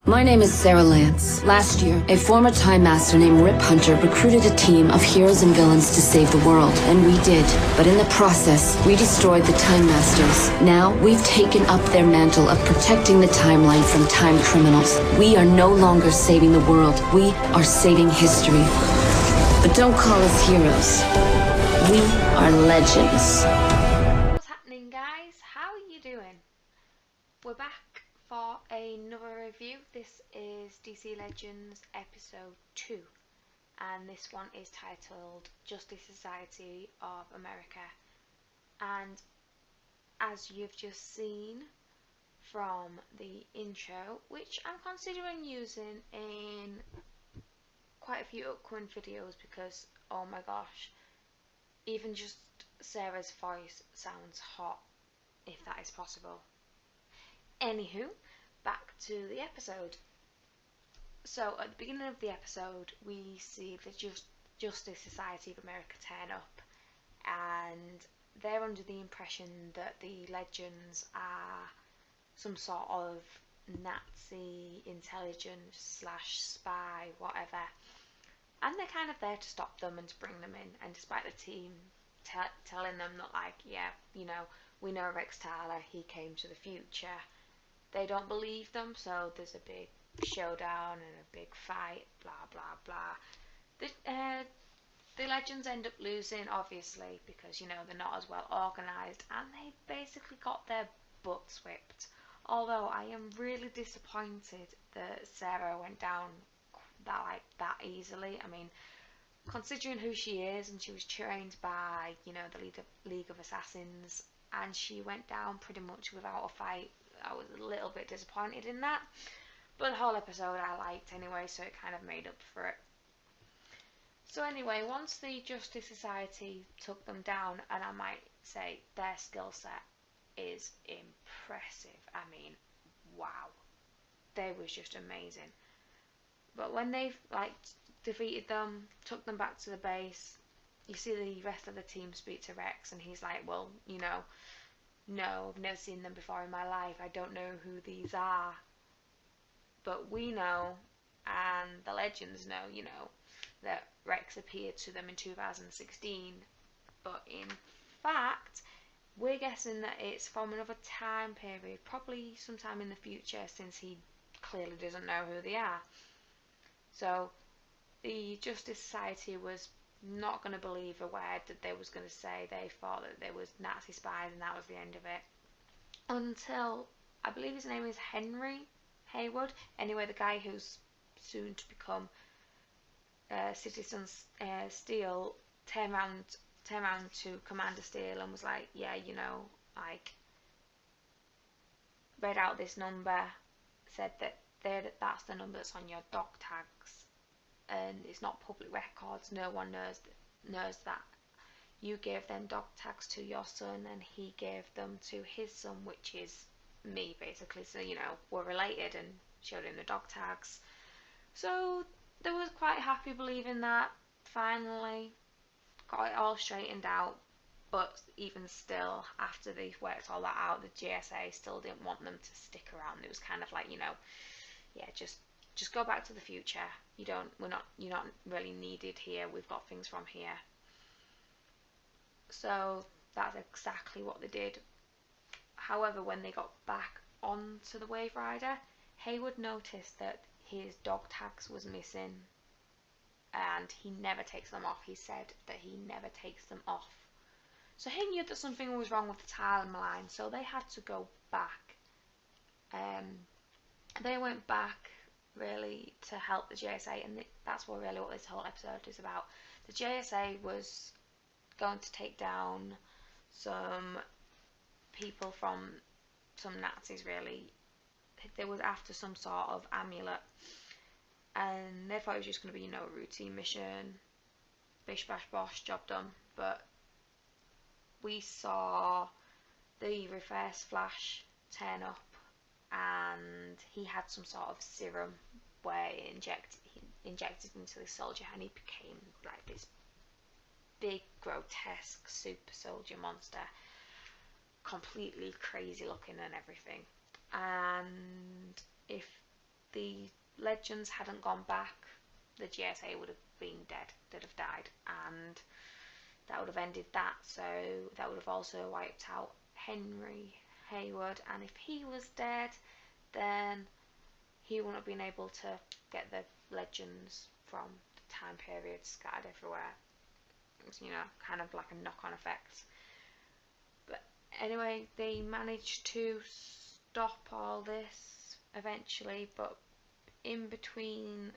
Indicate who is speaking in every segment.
Speaker 1: My name is Sarah Lance. Last year, a former Time Master named Rip Hunter recruited a team of heroes and villains to save the world, and we did. But in the process, we destroyed the Time Masters. Now, we've taken up their mantle of protecting the timeline from time criminals. We are no longer saving the world. We are saving history. But don't call us heroes. We are legends.
Speaker 2: What's happening, guys? How are you doing? We're back for another review. This is DC Legends episode 2, and this one is titled Justice Society of America. And as you've just seen from the intro, which I'm considering using in quite a few upcoming videos because, oh my gosh, even just Sarah's voice sounds hot, if that is possible. Anywho, back to the episode. So at the beginning of the episode, we see the Justice Society of America turn up, and they're under the impression that the Legends are some sort of Nazi intelligence / spy, whatever, and they're kind of there to stop them and to bring them in. And despite the team telling them that, like, yeah, you know, we know Rex Tyler, he came to the future, they don't believe them, so there's a big showdown and a big fight, blah blah blah. The Legends end up losing, obviously, because, you know, they're not as well organised, and they basically got their butts whipped. Although I am really disappointed that Sarah went down that easily. I mean, considering who she is, and she was trained by, you know, the League of Assassins, and she went down pretty much without a fight. I was a little bit disappointed in that, but the whole episode I liked anyway, so it kind of made up for it. So anyway, once the Justice Society took them down, and I might say their skill set is impressive. I mean, wow, they was just amazing. But when they've defeated them, took them back to the base, you see the rest of the team speak to Rex, and he's like, well, you know, no, I've never seen them before in my life. I don't know who these are. But we know, and the Legends know, you know, that Rex appeared to them in 2016. But in fact, we're guessing that it's from another time period, probably sometime in the future, since he clearly doesn't know who they are. So the Justice Society was not going to believe a word that they was going to say. They thought that there was Nazi spies, and that was the end of it. Until, I believe his name is Henry Haywood. Anyway, the guy who's soon to become Citizen Steel turned around to Commander Steel and was like, yeah, you know, like, read out this number, said that that's the number that's on your dog tags, and it's not public records. No one knows that you gave them dog tags to your son, and he gave them to his son, which is me, basically. So, you know, we're related, and showed him the dog tags. So they was quite happy believing that. Finally got it all straightened out. But even still, after they've worked all that out, the JSA still didn't want them to stick around. It was kind of like, you know, yeah, just go back to the future. You're not really needed here. We've got things from here. So that's exactly what they did. However, when they got back onto the Wave Rider, Haywood noticed that his dog tags was missing, and he never takes them off. He said that he never takes them off. So he knew that something was wrong with the timeline, so they had to go back. They went back really to help the JSA, and that's what this whole episode is about. The JSA was going to take down some people from some Nazis, really. They was after some sort of amulet, and they thought it was just going to be, you know, a routine mission, bish bash bosh, job done. But we saw the Reverse Flash turn up, and he had some sort of serum where he injected into the soldier, and he became like this big, grotesque super soldier monster, completely crazy looking and everything. And if the Legends hadn't gone back, the GSA would have been dead, they'd have died, and that would have ended that. So that would have also wiped out Henry Hayward, and if he was dead, then he wouldn't have been able to get the Legends from the time period scattered everywhere. It's, you know, kind of like a knock-on effect. But anyway, they managed to stop all this eventually, but in between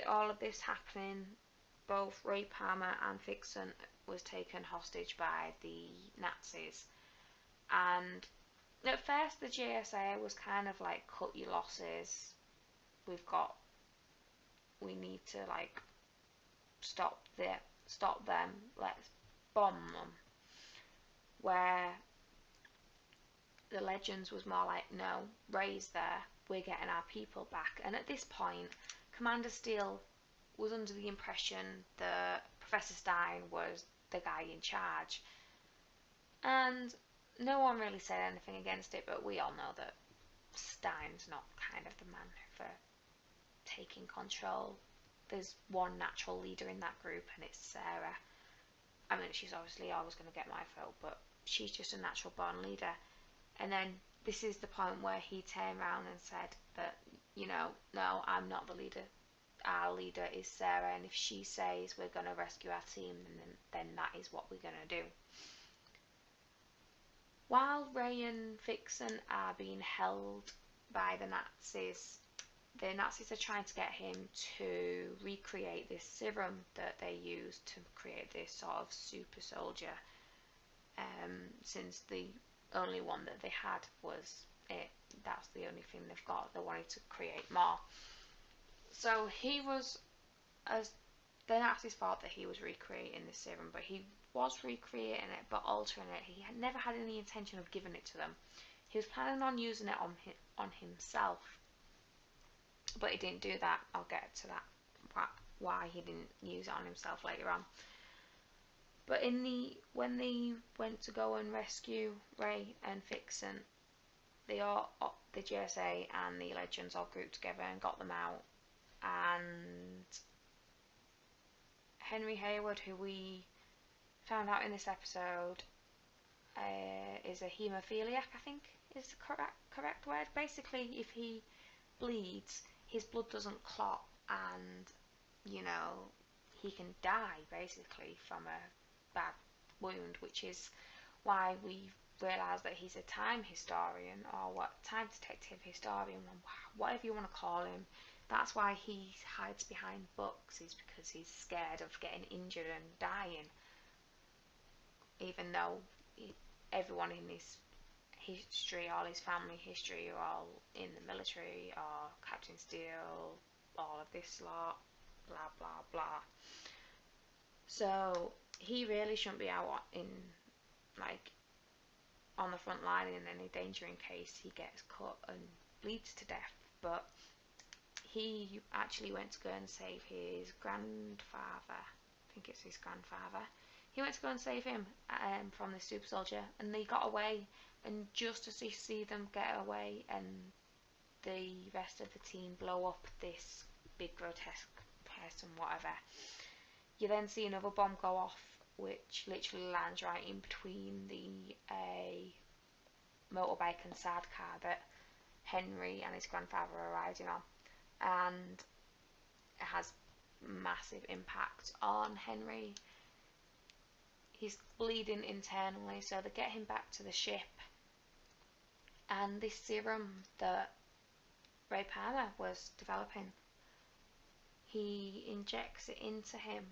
Speaker 2: all of this happening, both Ray Palmer and Vixen was taken hostage by the Nazis. And at first the GSA was kind of like, cut your losses, we need to like stop them, let's bomb them. Where the Legends was more like, no, Ray's there, we're getting our people back. And at this point, Commander Steele was under the impression that Professor Stein was the guy in charge, and no one really said anything against it, but we all know that Stein's not kind of the man for taking control. There's one natural leader in that group, and it's Sarah. I mean, she's obviously always going to get my vote, but she's just a natural born leader. And then this is the point where he turned around and said that, you know, no, I'm not the leader. Our leader is Sarah, and if she says we're going to rescue our team, then that is what we're going to do. While Ray and Vixen are being held by the Nazis are trying to get him to recreate this serum that they used to create this sort of super soldier, since the only one that they had was it. That's the only thing they've got. They wanted to create more. So he was, as the Nazis thought that he was recreating this serum, but he was recreating it but altering it. He had never had any intention of giving it to them. He was planning on using it on himself, but he didn't do that. I'll get to that, why he didn't use it on himself later on. But when they went to go and rescue Ray and Vixen, the GSA and the Legends all grouped together and got them out. And Henry Hayward, who we found out in this episode, is a haemophiliac, I think is the correct word. Basically, if he bleeds, his blood doesn't clot, and you know, he can die basically from a bad wound, which is why we realise that he's a time historian, or time detective historian, whatever you want to call him. That's why he hides behind books, is because he's scared of getting injured and dying, even though everyone in his history, all his family history, are all in the military, or Captain Steele, all of this lot, blah blah blah. So he really shouldn't be out in, like, on the front line in any danger in case he gets cut and bleeds to death. But he actually went to go and save his grandfather. I think it's his grandfather. He went to go and save him from the super soldier, and they got away. And just as you see them get away and the rest of the team blow up this big grotesque person, whatever, you then see another bomb go off, which literally lands right in between the motorbike and sad car that Henry and his grandfather are riding on, and it has massive impact on Henry. He's bleeding internally, so they get him back to the ship, and this serum that Ray Palmer was developing, he injects it into him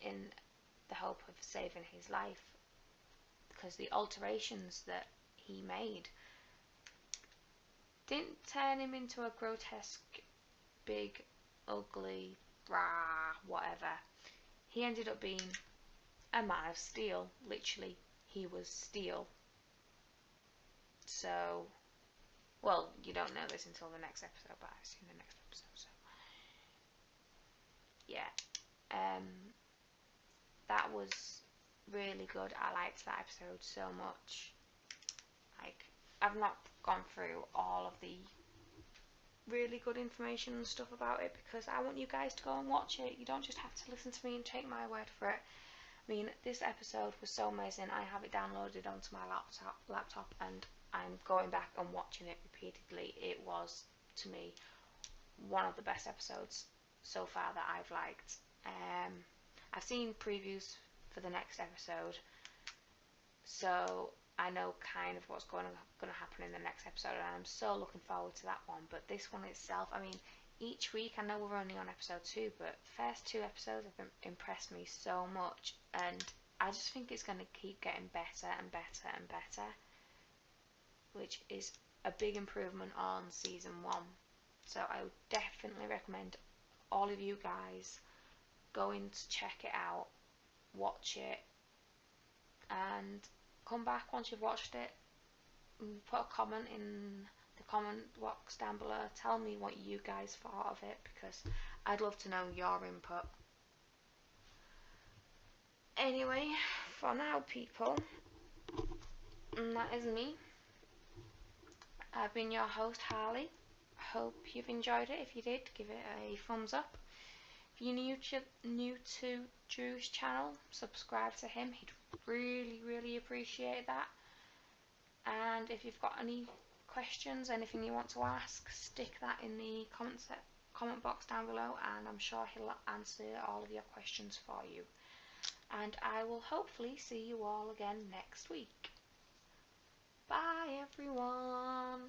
Speaker 2: in the hope of saving his life, because the alterations that he made didn't turn him into a grotesque, big, ugly, whatever. He ended up being a man of steel. Literally, he was steel. So, well, you don't know this until the next episode, but I've seen the next episode, so yeah. That was really good. I liked that episode so much. Like, I've not gone through all of the really good information and stuff about it, because I want you guys to go and watch it. You don't just have to listen to me and take my word for it. I mean, this episode was so amazing. I have it downloaded onto my laptop and I'm going back and watching it repeatedly. It was, to me, one of the best episodes so far that I've liked. I've seen previews for the next episode, so I know kind of what's going to happen in the next episode, and I'm so looking forward to that one. But this one itself, I mean, each week, I know we're only on episode 2, but the first 2 episodes have impressed me so much, and I just think it's going to keep getting better and better and better, which is a big improvement on season 1. So I would definitely recommend all of you guys going to check it out, watch it, and come back once you've watched it and put a comment in the comment box down below. Tell me what you guys thought of it, because I'd love to know your input. Anyway, for now, people, and that is me. I've been your host, Harley. Hope you've enjoyed it. If you did, give it a thumbs up. If you're new to Drew's channel, subscribe to him. He'd really appreciate that. And if you've got any questions, anything you want to ask, stick that in the comment box down below, and I'm sure he'll answer all of your questions for you. And I will hopefully see you all again next week. Bye everyone.